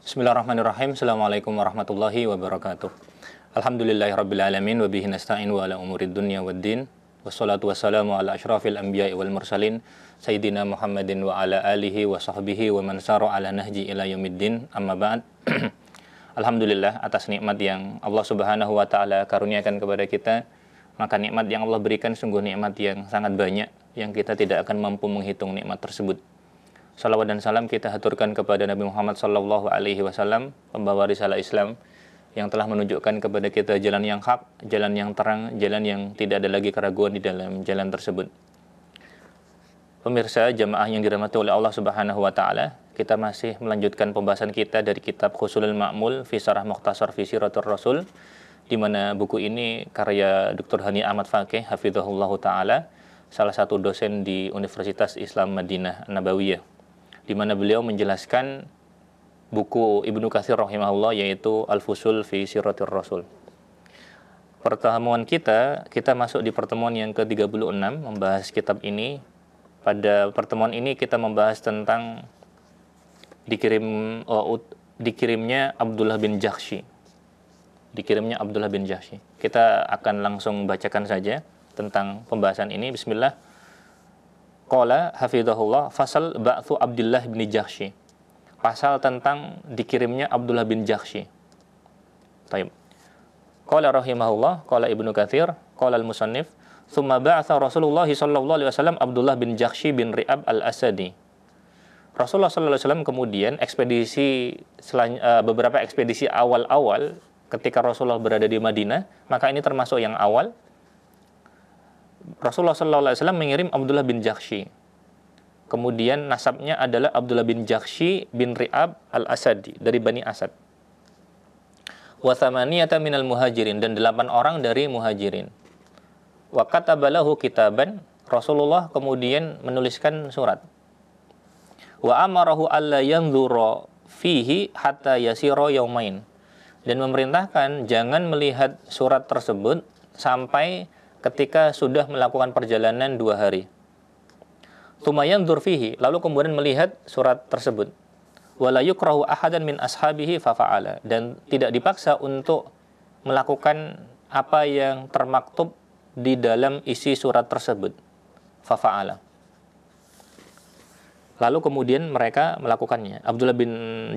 Bismillahirrahmanirrahim. Assalamualaikum warahmatullahi wabarakatuh. Alhamdulillahirrabbilalamin. Wabihi nasta'in wa ala umurid dunya waddin. Wassalatu wassalamu ala ashrafil anbiya'i wal mursalin Sayyidina Muhammadin wa ala alihi wa sahbihi wa man sara ala nahji ila yaumiddin. Amma ba'd. Alhamdulillah atas nikmat yang Allah subhanahu wa ta'ala karuniakan kepada kita. Maka nikmat yang Allah berikan sungguh nikmat yang sangat banyak, yang kita tidak akan mampu menghitung nikmat tersebut. Salawat dan salam kita haturkan kepada Nabi Muhammad sallallahu alaihi wasallam, pembawa risalah Islam yang telah menunjukkan kepada kita jalan yang hak, jalan yang terang, jalan yang tidak ada lagi keraguan di dalam jalan tersebut. Pemirsa jamaah yang dirahmati oleh Allah Subhanahu wa taala, kita masih melanjutkan pembahasan kita dari kitab Husulul Ma'mul fi Syarah Mukhtasar fi Siratur Rasul, di mana buku ini karya Dr. Hani Ahmad Fakih hafizahullah taala, salah satu dosen di Universitas Islam Madinah Nabawiyah, di mana beliau menjelaskan buku Ibnu Katsir rahimahullah, yaitu Al-Fusul fi Siratir Rasul. Pertemuan kita masuk di pertemuan yang ke-36 membahas kitab ini. Pada pertemuan ini kita membahas tentang dikirimnya Abdullah bin Jahsy. Kita akan langsung bacakan saja tentang pembahasan ini. Bismillah. Qala hafizahullah, fasal ba'thu Abdullah bin Jahsy. Pasal tentang dikirimnya Abdullah bin Jahsy. Taib. Qala rahimahullah, qala Ibnu Katsir, qala al-musannif, thumma ba'atha Rasulullah sallallahu alaihi wasallam Abdullah bin Jahsy bin Ri'ab al-Asadi. Rasulullah sallallahu alaihi wasallam kemudian beberapa ekspedisi awal-awal ketika Rasulullah berada di Madinah, maka ini termasuk yang awal. Rasulullah SAW mengirim Abdullah bin Jahsy. Kemudian nasabnya adalah Abdullah bin Jahsy bin Ri'ab al-Asadi, dari Bani Asad. Wa thamaniyata minal muhajirin, dan 8 orang dari muhajirin. Wa katabalahu kitaban, Rasulullah kemudian menuliskan surat. Wa amarahu alla yanzura fihi hatta yasira yaumain, dan memerintahkan jangan melihat surat tersebut sampai ketika sudah melakukan perjalanan 2 hari. Tumayan dzurfihi, lalu kemudian melihat surat tersebut. Wala yukrahu ahadan min ashabihi fafa'ala, dan tidak dipaksa untuk melakukan apa yang termaktub di dalam isi surat tersebut. Fafa'ala. Lalu kemudian mereka melakukannya. Abdullah bin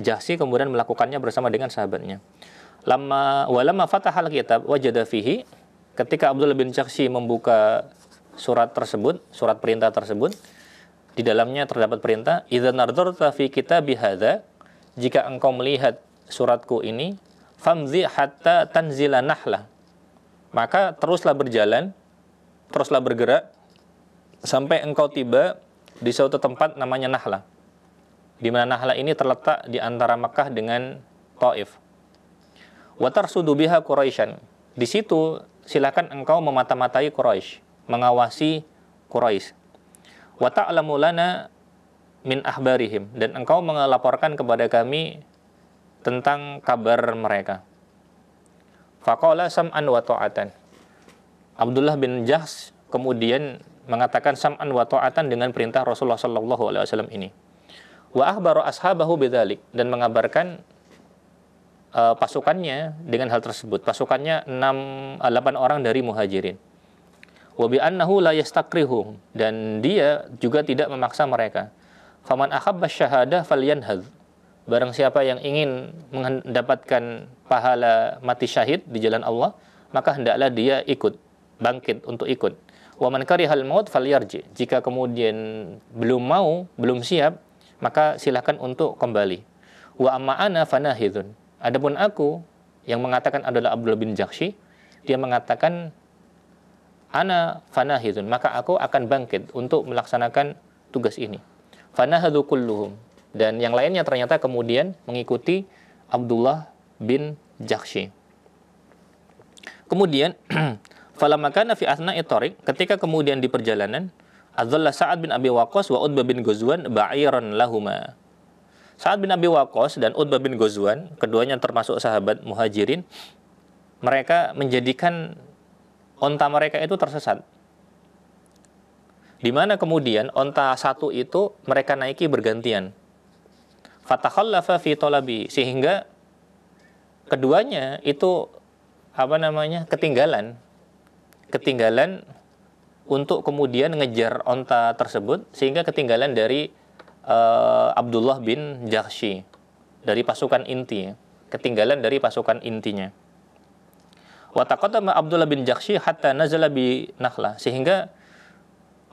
Jahsy kemudian melakukannya bersama dengan sahabatnya. Walamma fatahal kitab wajada fihi, ketika Abdullah bin Jahsy membuka surat tersebut, surat perintah tersebut, di dalamnya terdapat perintah, idza nadzarta fi kitabi hadza, jika engkau melihat suratku ini, famzi hatta tanzila nahlah, maka teruslah berjalan, teruslah bergerak sampai engkau tiba di suatu tempat namanya Nahlah, di mana Nahlah ini terletak di antara Makkah dengan Taif. Wa tarsudu biha Quraisyan, di situ silakan engkau memata-matai Quraisy, mengawasi Quraisy. Wa ta'lamu lana min ahbarihim, dan engkau melaporkan kepada kami tentang kabar mereka. Faqala sam'an wa ta'atan. Abdullah bin Jahsy kemudian mengatakan sam'an wa ta'atan dengan perintah Rasulullah sallallahu alaihi wasallam ini. Wa akhbara ashabahu bidzalik, dan mengabarkan pasukannya dengan hal tersebut. Pasukannya 8 orang dari muhajirin. Wa bi annahu la yastakrihum, dan dia juga tidak memaksa mereka. Faman ahabba syahadah falyanhadz, barang siapa yang ingin mendapatkan pahala mati syahid di jalan Allah, maka hendaklah dia ikut, bangkit untuk ikut. Wa man karihal maut falyarji, jika kemudian belum siap, maka silakan untuk kembali. Wa amma ana fanahidun, adapun aku, yang mengatakan adalah Abdullah bin Jahsy, dia mengatakan ana fanahidun, maka aku akan bangkit untuk melaksanakan tugas ini. Fanahadu kulluhum, dan yang lainnya ternyata kemudian mengikuti Abdullah bin Jahsy. Kemudian falamma kana fi athna'i thariq, ketika kemudian di perjalanan, adzalla Sa'ad bin Abi Waqqas wa Utbah bin Ghazwan ba'iran lahuma. Sa'ad bin Abi Waqqas dan Utbah bin Ghazwan, keduanya termasuk sahabat muhajirin, mereka menjadikan onta mereka itu tersesat. Di mana kemudian onta satu itu mereka naiki bergantian. Fatakhallafa fi talabi, sehingga keduanya itu ketinggalan untuk kemudian ngejar onta tersebut, sehingga ketinggalan dari Abdullah bin Jahsy dari pasukan inti, ketinggalan dari pasukan intinya. Wa taqaddama Abdullah bin Jahsy hatta nazala bi Nakhlah, sehingga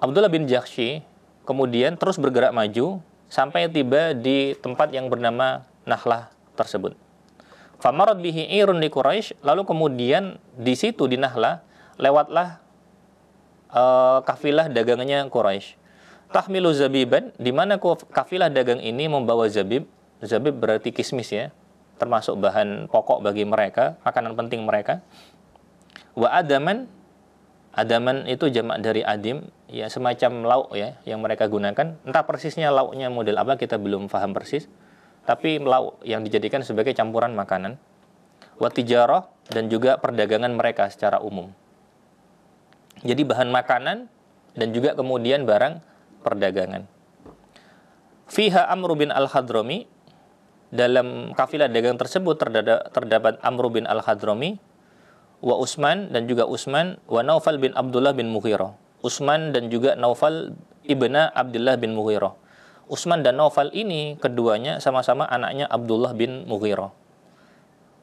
Abdullah bin Jahsy kemudian terus bergerak maju sampai tiba di tempat yang bernama Nakhlah tersebut. Famarad bihi irun li Quraisy, lalu kemudian di situ di Nakhlah lewatlah kafilah dagangnya Quraisy. Tahmilu zabiban, di mana kafilah dagang ini membawa zabib. Zabib berarti kismis ya, termasuk bahan pokok bagi mereka, makanan penting mereka. Wa adaman, adaman itu jamak dari adim, ya semacam lauk ya yang mereka gunakan. Entah persisnya lauknya model apa, kita belum paham persis, tapi lauk yang dijadikan sebagai campuran makanan. Wa tijarah, dan juga perdagangan mereka secara umum. Jadi bahan makanan dan juga kemudian barang perdagangan. Fiha Amr bin Al-Hadrami, dalam kafilah dagang tersebut terdapat Amr bin Al-Hadrami, wa Utsman, dan juga Utsman, wa Naufal bin Abdullah bin Mughirah. Utsman dan juga Naufal ibna Abdullah bin Mughirah. Utsman dan Naufal ini keduanya sama-sama anaknya Abdullah bin Mughirah.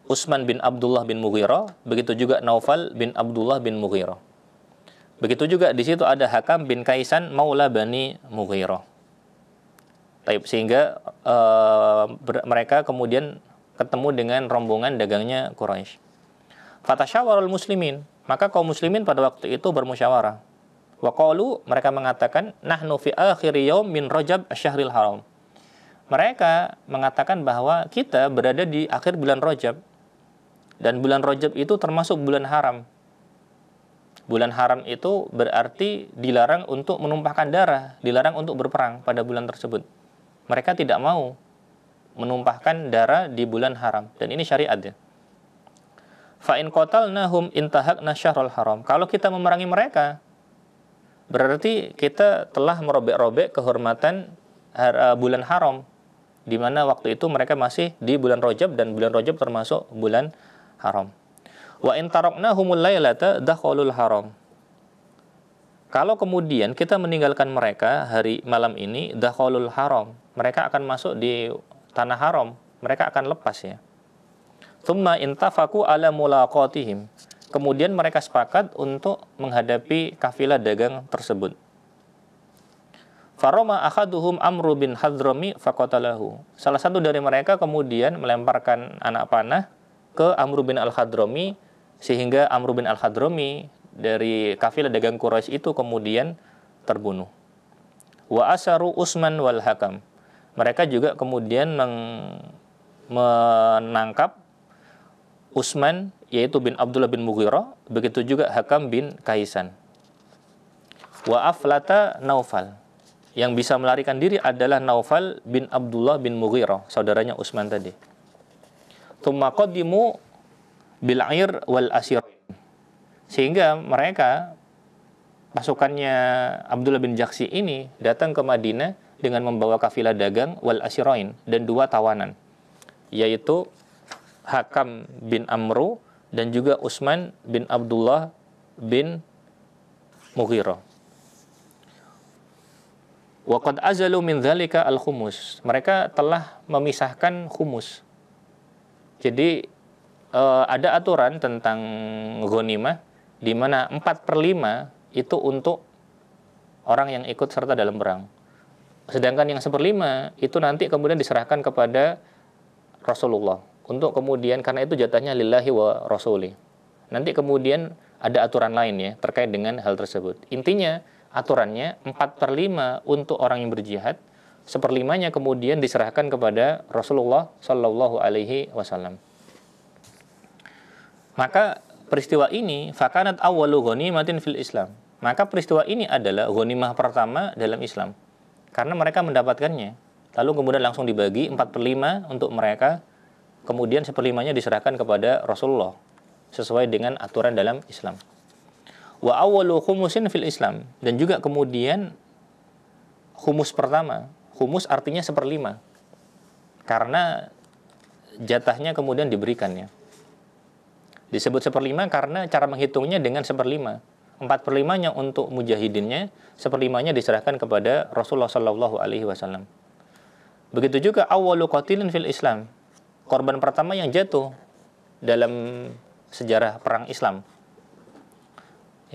Utsman bin Abdullah bin Mughirah, begitu juga Naufal bin Abdullah bin Mughirah. Begitu juga di situ ada Hakam bin Kaisan maula Bani Mughirah. Sehingga mereka kemudian ketemu dengan rombongan dagangnya Quraisy. Fatasyawarul muslimin, maka kaum muslimin pada waktu itu bermusyawarah. Wa qalu, mereka mengatakan, nahnu fi akhir yaum min Rajab asy-syahril haram. Mereka mengatakan bahwa kita berada di akhir bulan Rajab, dan bulan Rajab itu termasuk bulan haram. Bulan haram itu berarti dilarang untuk menumpahkan darah, dilarang untuk berperang pada bulan tersebut. Mereka tidak mau menumpahkan darah di bulan haram, dan ini syariat ya. Fa in qatalnahum intahakna syahrul haram. Kalau kita memerangi mereka, berarti kita telah merobek-robek kehormatan bulan haram, di mana waktu itu mereka masih di bulan Rajab, dan bulan Rajab termasuk bulan haram. Wa in taraknahumul lailata dakhalul haram. Kalau kemudian kita meninggalkan mereka hari malam ini, dakhalul haram, mereka akan masuk di tanah haram, mereka akan lepas ya. Tsumma intafaku ala mulaqatihim. Kemudian mereka sepakat untuk menghadapi kafilah dagang tersebut. Faroma akhaduhum Amr bin Hadrami faqatalahu. Salah satu dari mereka kemudian melemparkan anak panah ke Amr bin Al-Hadrami, sehingga Amr bin Al-Hadrami dari kafilah dagang Quraisy itu kemudian terbunuh. Wa asaru Utsman wal Hakam. Mereka juga kemudian menangkap Utsman, yaitu bin Abdullah bin Mughirah, begitu juga Hakam bin Kaisan. Wa aflata Naufal. Yang bisa melarikan diri adalah Naufal bin Abdullah bin Mughirah, saudaranya Utsman tadi. Tsumma qaddimu bil 'ir wal asir. Sehingga mereka, pasukannya Abdullah bin Jahsy ini datang ke Madinah dengan membawa kafilah dagang wal asirain, dan 2 tawanan, yaitu Hakam bin Amru dan juga Utsman bin Abdullah bin Mughirah. Wa qad azalu min dzalika al-khumus. Mereka telah memisahkan khumus. Jadi ada aturan tentang ghanimah, di mana 4/5 itu untuk orang yang ikut serta dalam perang. Sedangkan yang 1/5 itu nanti kemudian diserahkan kepada Rasulullah. Untuk kemudian, karena itu jatahnya lillahi wa rasuli. Nanti kemudian ada aturan lain ya terkait dengan hal tersebut. Intinya aturannya 4/5 untuk orang yang berjihad, 1/5-nya kemudian diserahkan kepada Rasulullah Shallallahu Alaihi Wasallam. Maka peristiwa ini fakanat awwalu ghanimatin fil Islam. Maka peristiwa ini adalah ghanimah pertama dalam Islam, karena mereka mendapatkannya. Lalu kemudian langsung dibagi 4/5 untuk mereka, kemudian 1/5-nya diserahkan kepada Rasulullah sesuai dengan aturan dalam Islam. Wa awwalu khumusin fil Islam, dan juga kemudian khumus pertama. Khumus artinya 1/5. karena jatahnya kemudian diberikannya. Disebut 1/5 karena cara menghitungnya dengan 1/5. 4/5-nya untuk mujahidinnya, 1/5-nya diserahkan kepada Rasulullah Shallallahu Alaihi Wasallam. Begitu juga awwalu qatilin fil Islam, korban pertama yang jatuh dalam sejarah perang Islam.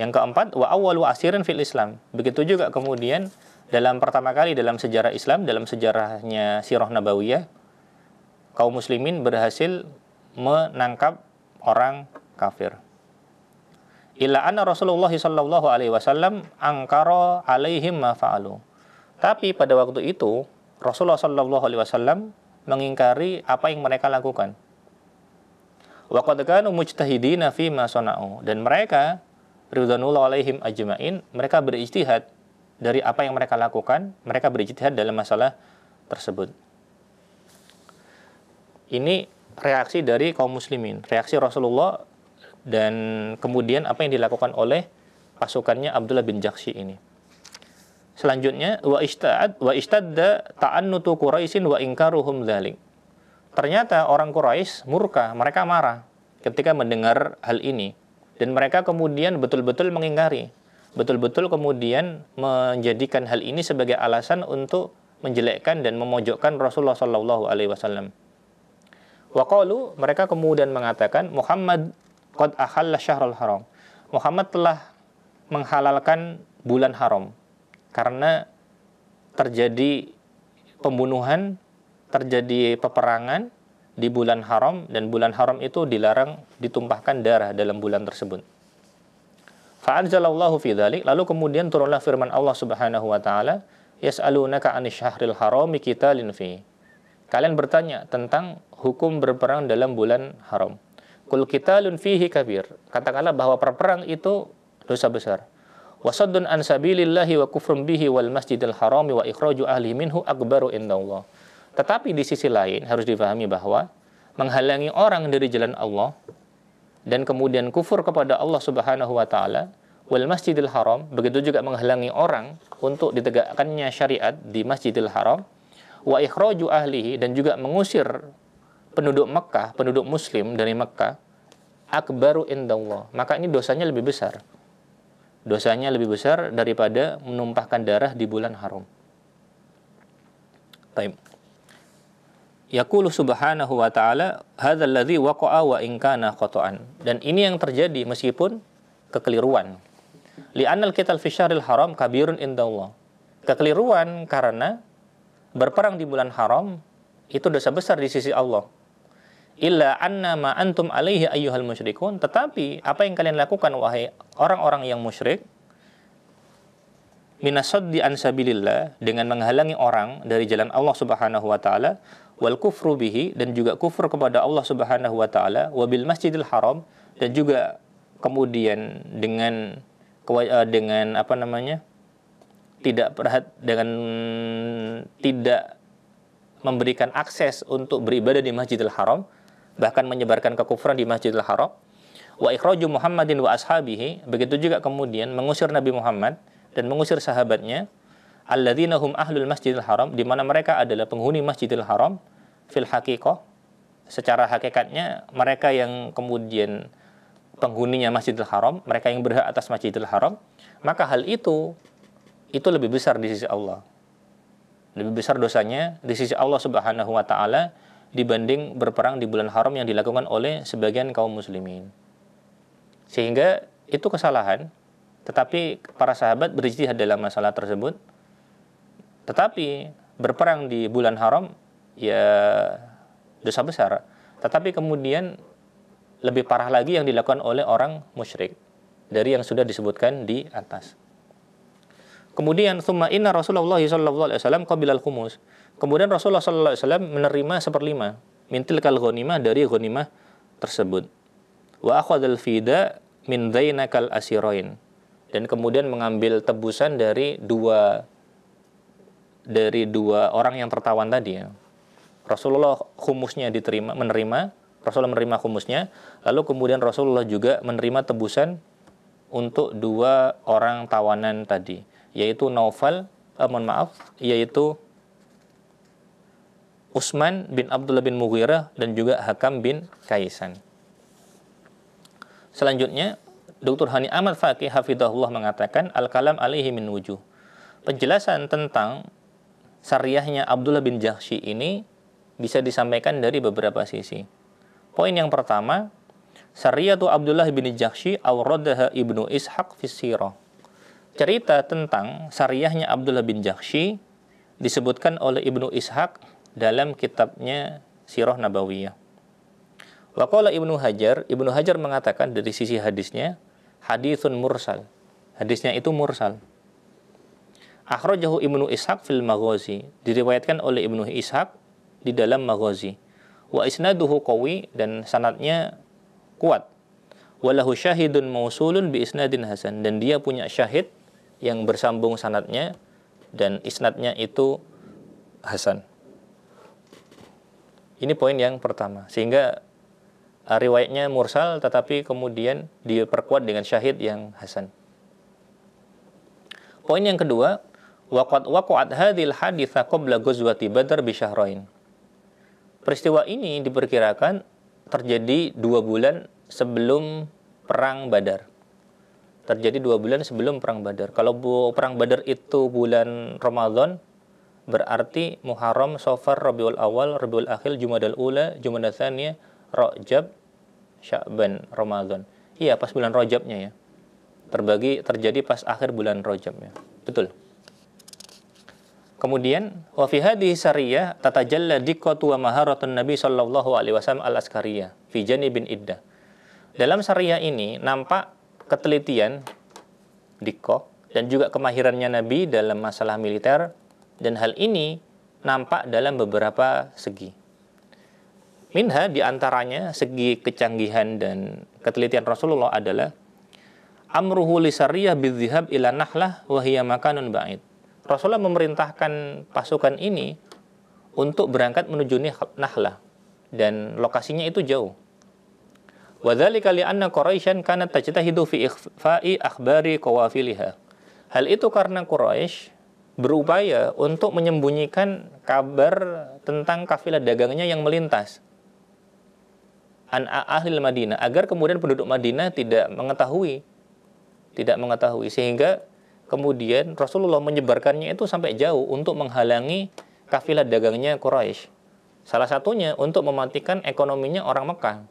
Yang keempat, wa awwalu asirin fil Islam. Begitu juga kemudian dalam pertama kali dalam sejarah Islam, dalam sejarahnya Sirah Nabawiyah, kaum muslimin berhasil menangkap orang kafir. Illa anna Rasulullah sallallahu alaihi wasallam angkara alaihim ma fa'alu. Tapi pada waktu itu Rasulullah sallallahu alaihi wasallam mengingkari apa yang mereka lakukan. Wa qad kanu mujtahidina fi ma sana'u, dan mereka ridwanullah alaihim ajma'in, mereka berijtihad dari apa yang mereka lakukan, mereka berijtihad dalam masalah tersebut. Ini reaksi dari kaum muslimin, reaksi Rasulullah, dan kemudian apa yang dilakukan oleh pasukannya Abdullah bin Jahsy ini. Selanjutnya, wa ishtadda ta'annutu Quraisyin wa inkaruhum dzalik. Ternyata orang Quraisy murka, mereka marah ketika mendengar hal ini, dan mereka kemudian betul-betul mengingkari, betul-betul kemudian menjadikan hal ini sebagai alasan untuk menjelekkan dan memojokkan Rasulullah sallallahu alaihi wasallam. Wa qalu, mereka kemudian mengatakan, Muhammad qad ahalla syahrul haram. Muhammad telah menghalalkan bulan haram karena terjadi pembunuhan, terjadi peperangan di bulan haram, dan bulan haram itu dilarang ditumpahkan darah dalam bulan tersebut. Fa'anzalallahu fi dzalik, lalu kemudian turunlah firman Allah Subhanahu wa taala, yas'alunaka 'anil syahril harami qitalin fi. Kalian bertanya tentang hukum berperang dalam bulan haram. Qul qitalun fihi kabir. Katakanlah bahwa perperang itu dosa besar. Wasaddun an sabilillahi wa kufrun bihi wal masjidil harami wa ikhraju ahli minhu akbaru indallah. Tetapi di sisi lain harus difahami bahwa menghalangi orang dari jalan Allah dan kemudian kufur kepada Allah Subhanahu wa taala wal masjidil haram, begitu juga menghalangi orang untuk ditegakkannya syariat di Masjidil Haram, wa ikhraju ahlihi, dan juga mengusir penduduk Mekah, penduduk muslim dari Mekah, akbaru indallah, maka ini dosanya lebih besar. Dosanya lebih besar daripada menumpahkan darah di bulan haram. Baik. Yaqulu subhanahu wa ta'ala, hadzal ladzi waqa'a wa in kana khata'an. Dan ini yang terjadi meskipun kekeliruan. Li'annal qital fi syahril haram kabirun indallah. Kekeliruan karena berperang di bulan haram itu dosa besar di sisi Allah. Illa anna ma antum alaihi ayyuhal musyrikun, tetapi apa yang kalian lakukan wahai orang-orang yang musyrik, minasaddi an sabilillah, dengan menghalangi orang dari jalan Allah Subhanahu wa taala, wal kufru bihi, dan juga kufur kepada Allah Subhanahu wa taala, wa bil masjidil haram, dan juga kemudian dengan tidak memberikan akses untuk beribadah di Masjidil Haram, bahkan menyebarkan kekufuran di Masjidil Haram, wa ikhraju Muhammadin wa ashabihi, begitu juga kemudian mengusir Nabi Muhammad dan mengusir sahabatnya, alladzina hum ahlul Masjidil Haram, di mana mereka adalah penghuni Masjidil Haram, fil haqiqah, secara hakikatnya mereka yang kemudian penghuninya Masjidil Haram, mereka yang berhak atas Masjidil Haram, maka hal itu lebih besar di sisi Allah. Lebih besar dosanya di sisi Allah Subhanahu wa taala dibanding berperang di bulan haram yang dilakukan oleh sebagian kaum muslimin. Sehingga itu kesalahan, tetapi para sahabat berijtihad dalam masalah tersebut. Tetapi berperang di bulan haram ya dosa besar. Tetapi kemudian lebih parah lagi yang dilakukan oleh orang musyrik dari yang sudah disebutkan di atas. Kemudian summa inna Rasulullah sallallahu alaihi wasallam qabilal khumus. Kemudian Rasulullah sallallahu alaihi wasallam menerima 1/5 min tilkal ghanimah, dari ghanimah tersebut. Wa akhadhal fida min dzainakal asirain, dan kemudian mengambil tebusan dari dua orang yang tertawan tadi ya. Rasulullah khumusnya menerima, Rasulullah menerima khumusnya, lalu kemudian Rasulullah juga menerima tebusan untuk dua orang tawanan tadi, yaitu Utsman bin Abdullah bin Mughirah, dan juga Hakam bin Kaisan. Selanjutnya, Dr. Hani Ahmad Faqih hafidhahullah mengatakan, al-kalam alaihi min wujuh. Penjelasan tentang syariahnya Abdullah bin Jahsy ini bisa disampaikan dari beberapa sisi. Poin yang pertama, syariatu Abdullah bin Jahsy awradaha Ibnu Ishaq fi sirah. Cerita tentang syariahnya Abdullah bin Jahsy disebutkan oleh Ibnu Ishaq dalam kitabnya Sirah Nabawiyah. Wa qala Ibnu Hajar mengatakan dari sisi hadisnya, haditsun mursal. Hadisnya itu mursal. Akhrajahu Ibnu Ishaq fil Maghazi, diriwayatkan oleh Ibnu Ishaq di dalam Maghazi. Wa isnaduhu qawi, dan sanadnya kuat. Walahu syahidun mausulun bi isnadin hasan, dan dia punya syahid yang bersambung sanadnya dan isnadnya itu hasan. Ini poin yang pertama. Sehingga riwayatnya mursal tetapi kemudian diperkuat dengan syahid yang hasan. Poin yang kedua, waqad waqa'at hadhil haditsa qabla ghazwati Badr bi syahrain. Peristiwa ini diperkirakan terjadi 2 bulan sebelum perang Badar. Terjadi 2 bulan sebelum perang Badar. Kalau perang Badar itu bulan Ramadan, berarti Muharram, Safar, Rabiul Awal, Rabiul Akhir, Jumadal Ula, Jumadal Tsaniyah, Rajab, Sya'ban, Ramadan. Iya, pas bulan Rajabnya ya. Terjadi pas akhir bulan Rajabnya. Betul. Kemudian wa fi hadhihi sariyah tatajalla diqqatu wa maharatun Nabi sallallahu alaihi wasallam al-askariyah fi janibin iddah. Dalam sariyah ini nampak ketelitian diqqah dan juga kemahirannya Nabi dalam masalah militer, dan hal ini nampak dalam beberapa segi. Minha diantaranya segi kecanggihan dan ketelitian Rasulullah adalah amruhu li sariyah bidzihab ila Nahlah wa hiya makanun ba'id. Rasulullah memerintahkan pasukan ini untuk berangkat menuju Nahlah, dan lokasinya itu jauh. Wa dzalika li anna Quraisyan kanat tajtahidu fi ikhfa'i akhbari qawafiliha. Hal itu karena Quraisy berupaya untuk menyembunyikan kabar tentang kafilah dagangnya yang melintas an ahli Madinah, agar kemudian penduduk Madinah tidak mengetahui, sehingga kemudian Rasulullah menyebarkannya itu sampai jauh untuk menghalangi kafilah dagangnya Quraisy. Salah satunya untuk mematikan ekonominya orang Mekah,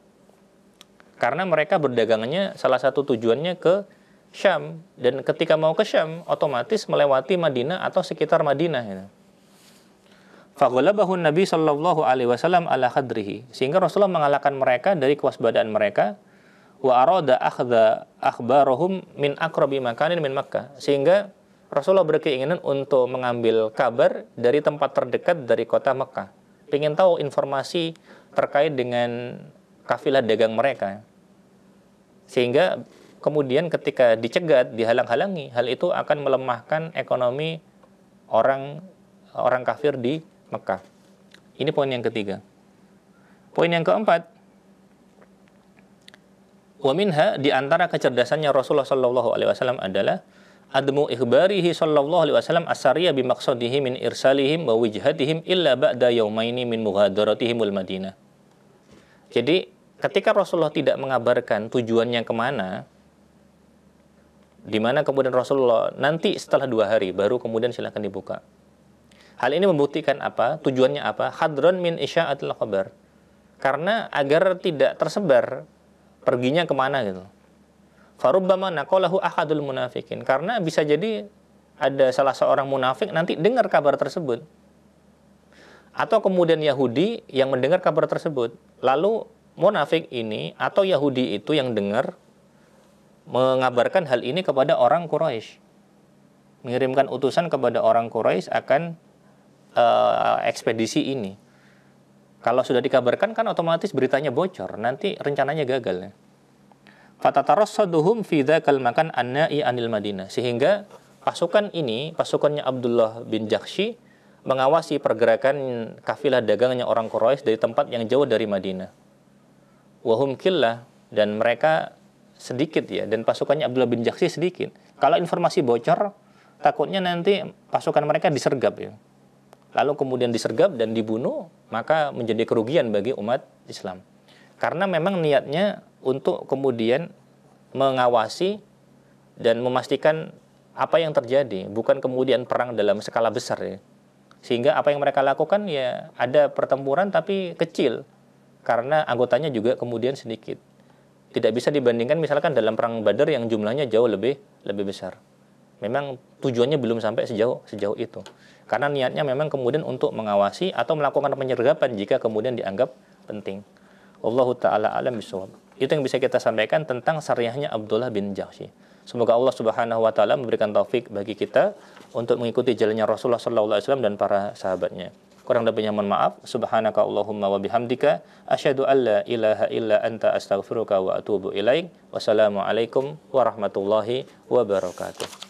karena mereka berdagangannya salah satu tujuannya ke Syam, dan ketika mau ke Syam otomatis melewati Madinah atau sekitar Madinah ya. Faghalabahu Nabi sallallahu alaihi wasallam ala khadrihi, sehingga Rasulullah mengalahkan mereka dari kewaspadaan mereka. Wa arada akhdha akhbarahum min aqrabi makanin min Makkah, sehingga Rasulullah berkeinginan untuk mengambil kabar dari tempat terdekat dari kota Mekah, ingin tahu informasi terkait dengan kafilah dagang mereka, sehingga kemudian ketika dicegat, dihalang-halangi, hal itu akan melemahkan ekonomi orang kafir di Mekah. Ini poin yang ketiga. Poin yang keempat, wa minha, di antara kecerdasannya Rasulullah sallallahu alaihi wasallam adalah admu ikhbarihi sallallahu alaihi wasallam as-sariyah bi maqsadihi min irsalihim wa wijhatihim illa ba'da yaumaini min mughadaratihimul Madinah. Jadi, ketika Rasulullah tidak mengabarkan tujuannya kemana, di mana kemudian Rasulullah nanti setelah 2 hari baru kemudian silakan dibuka. Hal ini membuktikan apa? Tujuannya apa? Hadron min isya'atil khabar. Karena agar tidak tersebar perginya kemana gitu. Farubbama naqalahu ahadul munafikin. Karena bisa jadi ada salah seorang munafik nanti dengar kabar tersebut. Atau kemudian Yahudi yang mendengar kabar tersebut. Lalu munafik ini atau Yahudi itu yang dengar mengabarkan hal ini kepada orang Quraisy, mengirimkan utusan kepada orang Quraisy akan ekspedisi ini. Kalau sudah dikabarkan kan otomatis beritanya bocor, nanti rencananya gagal ya. Fatatarassaduhum fi dzakal makan an-na'i anil Madinah, sehingga pasukan ini, pasukannya Abdullah bin Jahsy, mengawasi pergerakan kafilah dagangnya orang Quraisy dari tempat yang jauh dari Madinah. Wahum killah, dan mereka sedikit ya, dan pasukannya Abdullah bin Jahsy sedikit. Kalau informasi bocor, takutnya nanti pasukan mereka disergap ya. lalu kemudian disergap dan dibunuh, maka menjadi kerugian bagi umat Islam. Karena memang niatnya untuk kemudian mengawasi dan memastikan apa yang terjadi, bukan kemudian perang dalam skala besar ya. Sehingga apa yang mereka lakukan ya ada pertempuran tapi kecil, karena anggotanya juga kemudian sedikit. Tidak bisa dibandingkan misalkan dalam perang Badar yang jumlahnya jauh lebih besar. Memang tujuannya belum sampai sejauh itu. Karena niatnya memang kemudian untuk mengawasi atau melakukan penyergapan jika kemudian dianggap penting. Wallahu taala alam bishawab. Itu yang bisa kita sampaikan tentang syariahnya Abdullah bin Jahsy. Semoga Allah Subhanahu wa taala memberikan taufik bagi kita untuk mengikuti jalannya Rasulullah sallallahu alaihi wasallam dan para sahabatnya. Kurang lebihnya mohon maaf. Subhanaka Allahumma wa bihamdika asyhadu an la ilaha illa anta astaghfiruka wa atubu ilaik. Wassalamualaikum warahmatullahi wabarakatuh.